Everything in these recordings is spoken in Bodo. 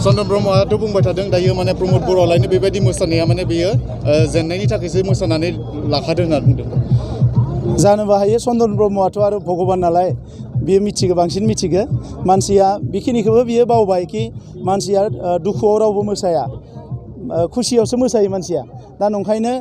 चन्दन ब्रह्मआथ' बुंबाय थादों दायो माने प्रमद बर'आलायनो बेबायदि मोसानाया माने बेयो जेननायनि थाखायसो मोसानानै लाखादों होनना बुंदों। जानोबो हायो चन्दन ब्रह्मआथ' आरो भगबान नालाय बियो मिथिगो बांसिन मिथिगो मानसिया बेखिनिखौबो बियो बावबाय कि मानसिया दुखुआव रावबो मोसाया खुसियावसो मोसायो मानसिया दा नंखायनो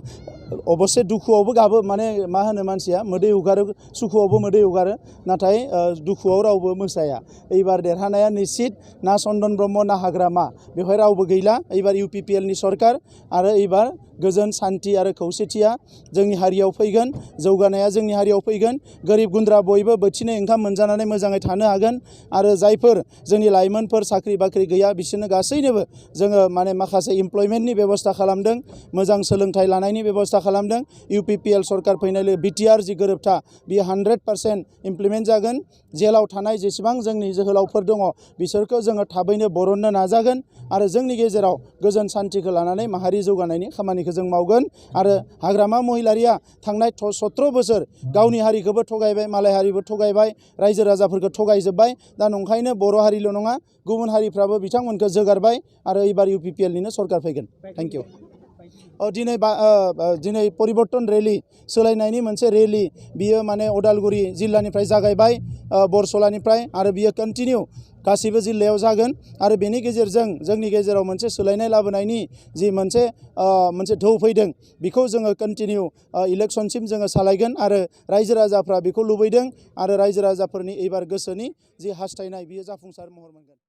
अबस्से दुखुआवबो गाबो माने मा होनो मानसिया मोदै हुगारो सुखुआवबो मोदै हुगारो नाथाय दुखुआव रावबो मोसाया एबार देरहानाया निश्चित ना चन्दन ब्रह्म ना हाग्रामा बेवहाय रावबो गैला एबार UPPL नि सरकार आरो एबार गोजोन सान्थि आरो खौसेथिया जोंनि हारियाव फैगोन जौगानाया जोंनि हारियाव फैगोन गोरिब गुन्द्रा बयबो बोथिनै ओंखाम मोनजानानै मोजाङै थानो हागोन आरो जायफोर जोंनि लाइमोनफोर साख्रि बाख्रि गैया बिसोरनो गासैनोबो जोङो माने माखासे इमप्लयमेन्टनि बेबस्था खालामदों मोजां सोलोंथाइ लानायनि बेबस्था खालामदों UPPL सरकार फैनाय लोगो BTR जि गोरोबथा बियो 100% इमप्लिमेन्ट जागोन जेलाव थानाय जेसेबां जोंनि जोहोलावफोर दङ बिसोरखौ जोङो थाबैनो बरननो नाजागोन आरो जोंनि गेजेराव गोजोन सान्थिखौ लानानै माहारि जौगानायनि खामानिखौ जों मावगोन आरो हाग्रामा महिलारिया थांनाय 17 बोसोर गावनि हारिखौबो थगायबाय मालाय हारिबो थगायबाय रायजो राजाफोरखौ थगायजोब्बाय दा नंखायनो बर' हारिल' नङा गुबुन हारिफ्राबो बिथांमोनखौ जोगारबाय आरो एबार UPPL निनो सरकार फैगोन थैंक इउ दिनै परिबर्तन रेलि सोलायनायनि मोनसे रेलि बियो माने उदालगुरि जिल्लानिफ्राय जागायबाय बरसलानिफ्राय आरो बियो कन्टिनिउ गासिबो जिल्लायाव जागोन आरो बेनि गेजेरजों जोंनि गेजेराव मोनसे सोलायनाय लाबोनायनि जि मोनसे ढौ फैदों बेखौ जोङो कन्टिनिउ इलेक्शनसिम जोङो सालायगोन आरो रायजो राजाफ्रा बेखौ लुबैदों आरो रायजो राजाफोरनि एबार गोसोनि जि हास्थायनाय बियो जाफुंसार महर मोनगोन।